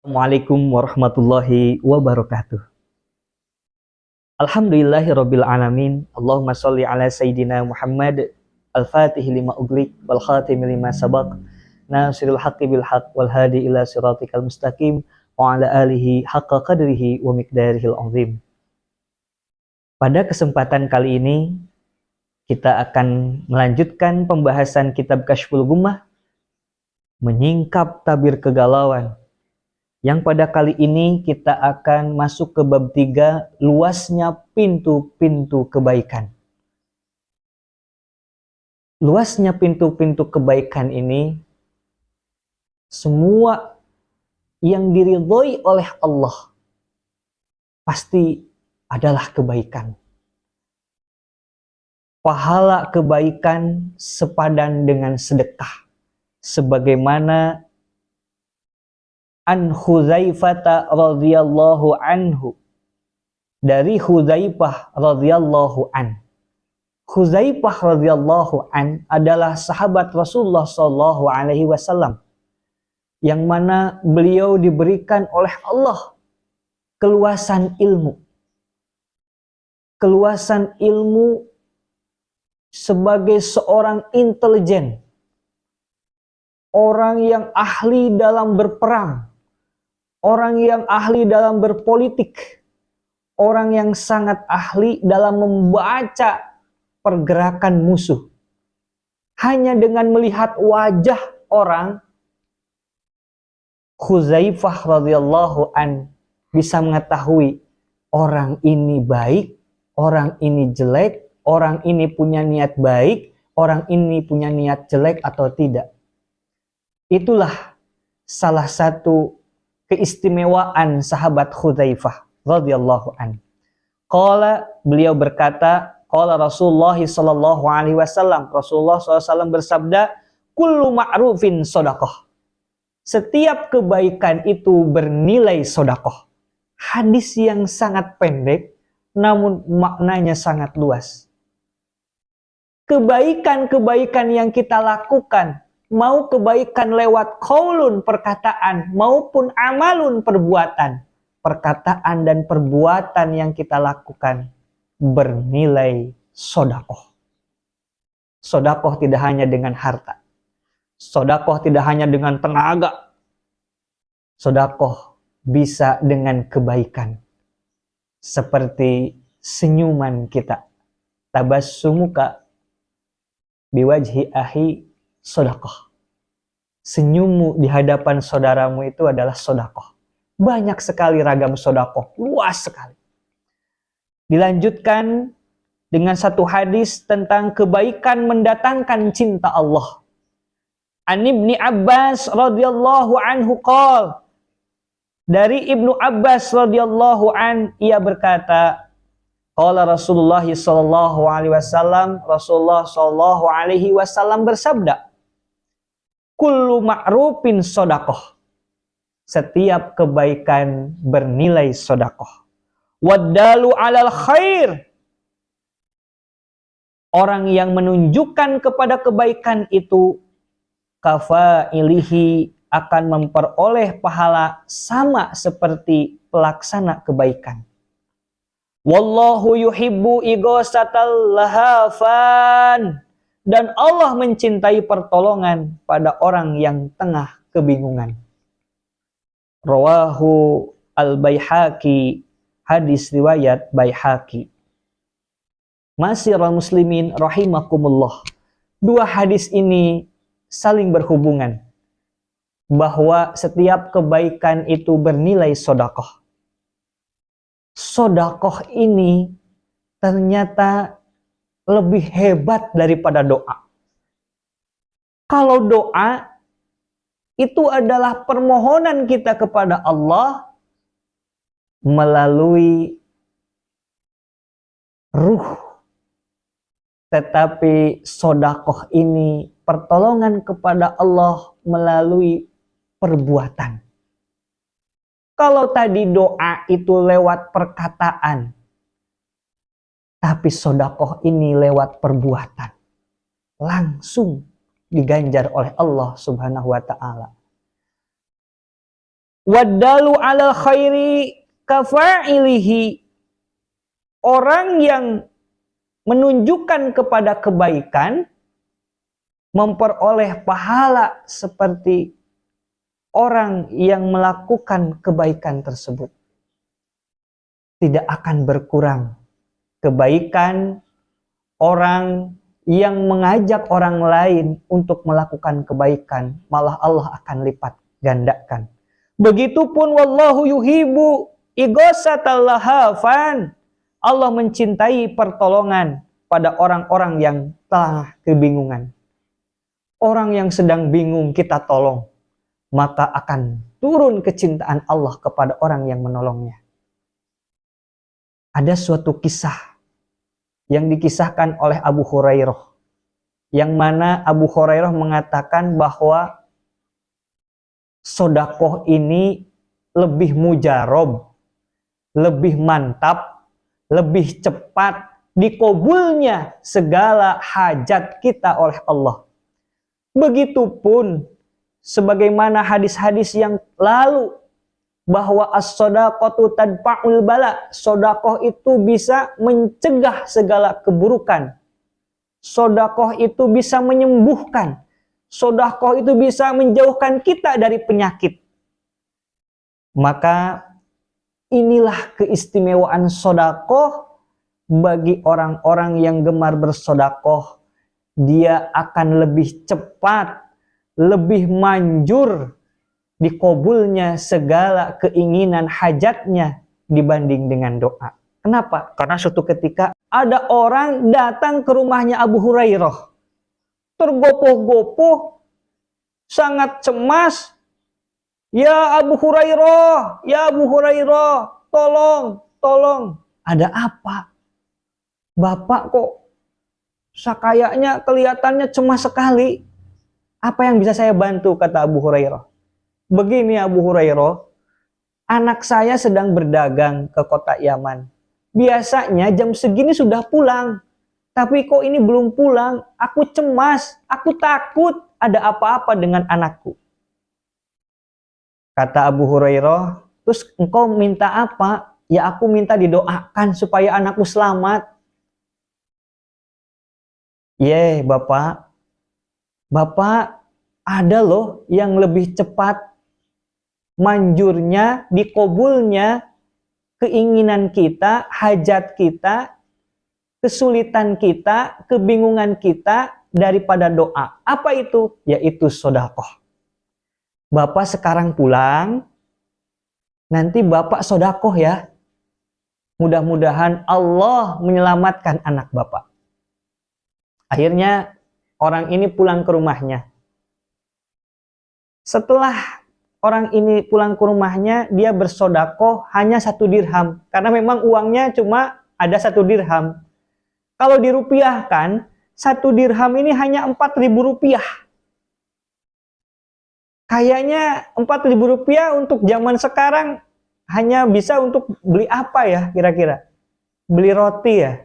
Assalamualaikum warahmatullahi wabarakatuh. Alhamdulillahirabbil alamin. Allahumma shalli ala sayyidina Muhammad al-Fatih lima ughliq wal khatim lima sabaq. Nasirul haqqi bil haqq wal hadi ila siratikal mustaqim wa ala alihi haqqa qadrihi wa miqdarihil azim. Pada kesempatan kali ini kita akan melanjutkan pembahasan kitab Kasyful Ghummah, menyingkap tabir kegalauan. Yang pada kali ini kita akan masuk ke bab 3, luasnya pintu-pintu kebaikan. Luasnya pintu-pintu kebaikan ini, semua yang diridhoi oleh Allah pasti adalah kebaikan. Pahala kebaikan sepadan dengan sedekah. Sebagaimana an Hudzaifah radhiyallahu anhu, dari Hudzaifah radhiyallahu an. Hudzaifah radhiyallahu an adalah sahabat Rasulullah sallallahu alaihi wasallam yang mana beliau diberikan oleh Allah keluasan ilmu. Keluasan ilmu sebagai seorang intelijen, orang yang ahli dalam berperang, orang yang ahli dalam berpolitik, orang yang sangat ahli dalam membaca pergerakan musuh. Hanya dengan melihat wajah orang, Hudzaifah radhiyallahu an bisa mengetahui orang ini baik, orang ini jelek, orang ini punya niat baik, orang ini punya niat jelek atau tidak. Itulah salah satu keistimewaan sahabat Hudzaifah radhiyallahu an. Qala, beliau berkata, qala Rasulullah sallallahu alaihi wasallam, Rasulullah SAW bersabda, kullu ma'rufin shadaqah. Setiap kebaikan itu bernilai sedekah. Hadis yang sangat pendek namun maknanya sangat luas. Kebaikan-kebaikan yang kita lakukan, mau kebaikan lewat qaulun perkataan maupun amalun perbuatan, perkataan dan perbuatan yang kita lakukan bernilai sedekah. Sedekah tidak hanya dengan harta. Sedekah tidak hanya dengan tenaga. Sedekah bisa dengan kebaikan. Seperti senyuman kita. Tabassumuka biwajhi ahi sedekah. Senyummu di hadapan saudaramu itu adalah sedekah. Banyak sekali ragam sedekah, luas sekali. Dilanjutkan dengan satu hadis tentang kebaikan mendatangkan cinta Allah. An Ibni Abbas radhiyallahu anhu qala, dari Ibnu Abbas radhiyallahu an, ia berkata, qala Rasulullah sallallahu alaihi wasallam, Rasulullah sallallahu alaihi wasallam bersabda, kullu ma'rufin shadaqah. Setiap kebaikan bernilai sedekah. Waddalu 'alal khair. Orang yang menunjukkan kepada kebaikan itu kafailihi, akan memperoleh pahala sama seperti pelaksana kebaikan. Wallahu yuhibbu ighasatal lahafan. Dan Allah mencintai pertolongan pada orang yang tengah kebingungan. Rawahu al-Baihaqi, hadis riwayat Baihaqi. Ma'asyiral muslimin rahimakumullah. Dua hadis ini saling berhubungan, bahwa setiap kebaikan itu bernilai sedekah. Sedekah ini ternyata lebih hebat daripada doa. Kalau doa itu adalah permohonan kita kepada Allah melalui ruh. Tetapi sedekah ini pertolongan kepada Allah melalui perbuatan. Kalau tadi doa itu lewat perkataan, tapi sedekah ini lewat perbuatan. Langsung diganjar oleh Allah Subhanahu wa taala. Wadalu ala khairi kafa'ilihi. Orang yang menunjukkan kepada kebaikan memperoleh pahala seperti orang yang melakukan kebaikan tersebut. Tidak akan berkurang kebaikan orang yang mengajak orang lain untuk melakukan kebaikan, malah Allah akan lipat gandakan. Begitupun wallahu yuhibbu ighasatal lahafan. Allah mencintai pertolongan pada orang-orang yang telah kebingungan. Orang yang sedang bingung kita tolong, maka akan turun kecintaan Allah kepada orang yang menolongnya. Ada suatu kisah yang dikisahkan oleh Abu Hurairah, yang mana Abu Hurairah mengatakan bahwa sodakoh ini lebih mujarob, lebih mantap, lebih cepat dikabulnya segala hajat kita oleh Allah. Begitupun sebagaimana hadis-hadis yang lalu, bahwa as-sodaqatu tadfa'ul bala. Sodakoh itu bisa mencegah segala keburukan. Sodakoh itu bisa menyembuhkan. Sodakoh itu bisa menjauhkan kita dari penyakit. Maka inilah keistimewaan sodakoh bagi orang-orang yang gemar bersodakoh. Dia akan lebih cepat, lebih manjur dikabulnya segala keinginan hajatnya dibanding dengan doa. Kenapa? Karena suatu ketika ada orang datang ke rumahnya Abu Hurairah, tergopoh-gopoh, sangat cemas. Ya Abu Hurairah, tolong. Ada apa? Bapak kok kayaknya kelihatannya cemas sekali. Apa yang bisa saya bantu, kata Abu Hurairah. Begini Abu Hurairah, anak saya sedang berdagang ke kota Yaman. Biasanya jam segini sudah pulang, tapi kok ini belum pulang. Aku cemas, aku takut ada apa-apa dengan anakku. Kata Abu Hurairah, terus engkau minta apa? Ya aku minta didoakan supaya anakku selamat. Bapak ada loh yang lebih cepat manjurnya, dikabulnya keinginan kita, hajat kita, kesulitan kita, kebingungan kita daripada doa. Apa itu? Yaitu sodakoh. Bapak sekarang pulang, nanti Bapak sodakoh ya. Mudah-mudahan Allah menyelamatkan anak Bapak. Akhirnya orang ini pulang ke rumahnya. Setelah orang ini pulang ke rumahnya, dia bersodakoh hanya 1 dirham. Karena memang uangnya cuma ada 1 dirham. Kalau dirupiahkan, 1 dirham ini hanya 4.000 rupiah. Kayaknya 4.000 rupiah untuk zaman sekarang hanya bisa untuk beli apa ya kira-kira? Beli roti ya?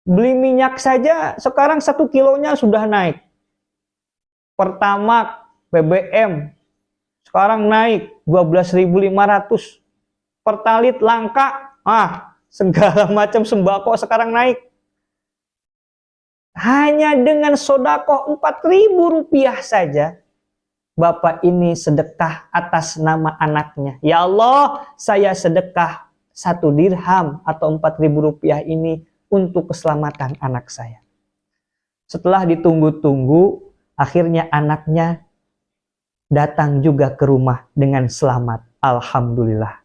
Beli minyak saja sekarang 1 kilonya sudah naik. Pertamax, BBM, sekarang naik 12.500. Pertalit langka. Segala macam sembako sekarang naik. Hanya dengan sodakoh 4.000 rupiah saja, Bapak ini sedekah atas nama anaknya. Ya Allah, saya sedekah 1 dirham atau 4.000 rupiah ini untuk keselamatan anak saya. Setelah ditunggu-tunggu, akhirnya anaknya datang juga ke rumah dengan selamat. Alhamdulillah.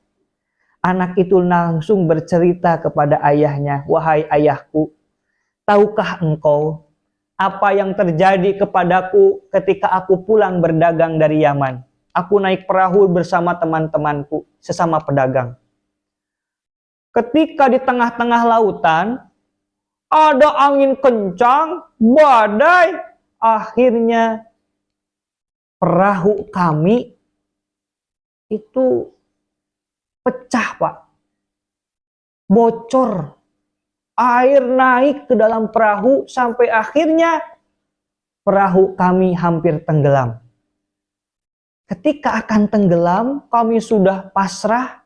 Anak itu langsung bercerita kepada ayahnya, wahai ayahku, tahukah engkau apa yang terjadi kepadaku ketika aku pulang berdagang dari Yaman? Aku naik perahu bersama teman-temanku, sesama pedagang. Ketika di tengah-tengah lautan, ada angin kencang, badai. Akhirnya perahu kami itu pecah, Pak. Bocor. Air naik ke dalam perahu sampai akhirnya perahu kami hampir tenggelam. ketika akan tenggelam, kami sudah pasrah,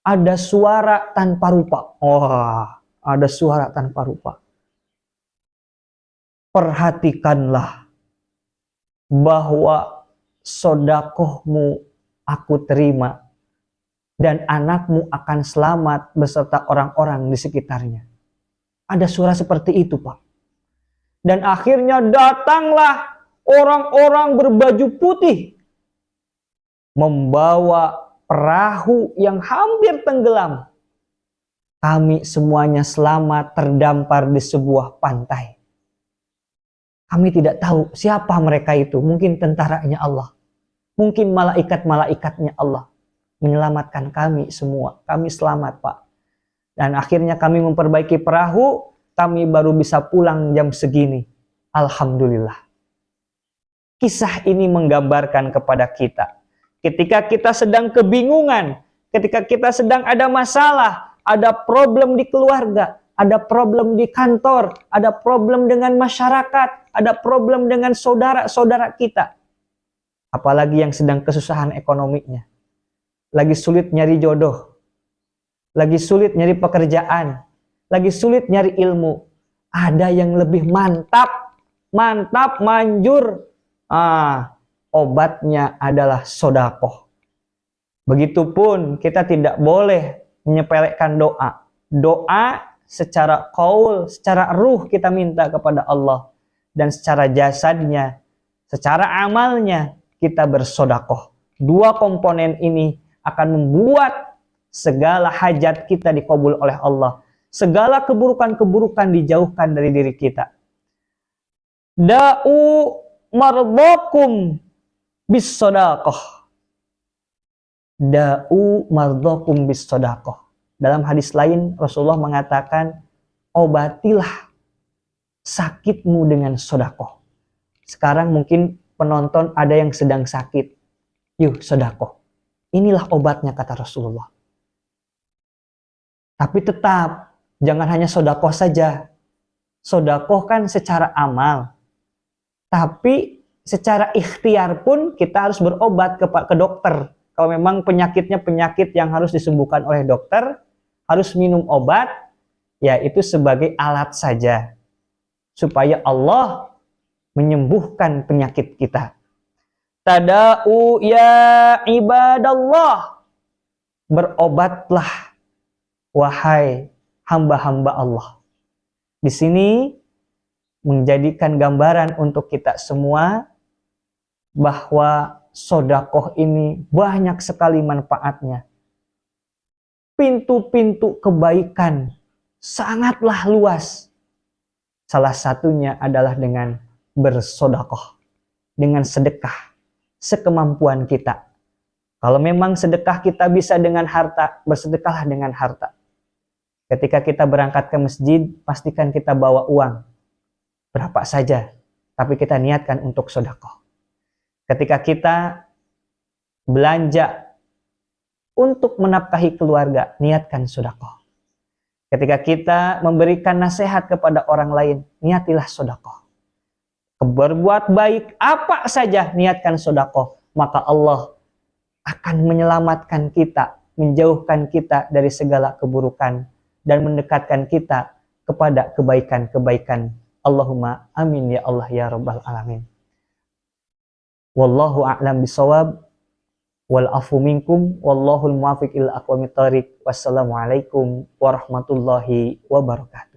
ada suara tanpa rupa. Wah, ada suara tanpa rupa. Perhatikanlah bahwa sodakohmu aku terima, dan anakmu akan selamat beserta orang-orang di sekitarnya. Ada suara seperti itu, Pak. Dan akhirnya datanglah orang-orang berbaju putih, membawa perahu yang hampir tenggelam. Kami semuanya selamat terdampar di sebuah pantai. Kami tidak tahu siapa mereka itu. Mungkin tentaranya Allah. Mungkin malaikat-malaikatnya Allah. Menyelamatkan kami semua. Kami selamat, Pak. Dan akhirnya kami memperbaiki perahu. Kami baru bisa pulang jam segini. Alhamdulillah. Kisah ini menggambarkan kepada kita. Ketika kita sedang kebingungan. Ketika kita sedang ada masalah. Ada problem di keluarga. Ada problem di kantor. Ada problem dengan masyarakat. Ada problem dengan saudara-saudara kita. Apalagi yang sedang kesusahan ekonominya. Lagi sulit nyari jodoh. Lagi sulit nyari pekerjaan. Lagi sulit nyari ilmu. Ada yang lebih mantap. Mantap, manjur. Obatnya adalah sodakoh. Begitupun kita tidak boleh menyepelekan doa. Doa secara qaul, secara ruh kita minta kepada Allah. Dan secara jasadnya, secara amalnya kita bersodakoh. Dua komponen ini akan membuat segala hajat kita dikabul oleh Allah. Segala keburukan-keburukan dijauhkan dari diri kita. Da'u mardakum bis sodakoh. Da'u mardakum bis sodakoh. Dalam hadis lain Rasulullah mengatakan, obatilah sakitmu dengan sodakoh. Sekarang mungkin penonton ada yang sedang sakit. Yuk sodakoh. Inilah obatnya kata Rasulullah. Tapi tetap jangan hanya sodakoh saja. Sodakoh kan secara amal. Tapi secara ikhtiar pun kita harus berobat ke dokter. Kalau memang penyakitnya penyakit yang harus disembuhkan oleh dokter, harus minum obat, ya itu sebagai alat saja. Supaya Allah menyembuhkan penyakit kita. Tada'u ya ibadallah. Berobatlah, wahai hamba-hamba Allah. Di sini menjadikan gambaran untuk kita semua bahwa sodakoh ini banyak sekali manfaatnya. Pintu-pintu kebaikan sangatlah luas. Salah satunya adalah dengan bersodakoh, dengan sedekah, sekemampuan kita. Kalau memang sedekah kita bisa dengan harta, bersedekahlah dengan harta. Ketika kita berangkat ke masjid, pastikan kita bawa uang. Berapa saja, tapi kita niatkan untuk sodakoh. Ketika kita belanja untuk menafkahi keluarga, niatkan sodakoh. Ketika kita memberikan nasihat kepada orang lain, niatilah sodakoh. Berbuat baik apa saja, niatkan sodakoh. Maka Allah akan menyelamatkan kita, menjauhkan kita dari segala keburukan, dan mendekatkan kita kepada kebaikan-kebaikan. Allahumma amin ya Allah ya Rabbal Alamin. Wallahu a'lam bisawab. Wal afu minkum wallahul muwaffiq ila aqwamit thoriq. Wassalamualaikum warahmatullahi wabarakatuh.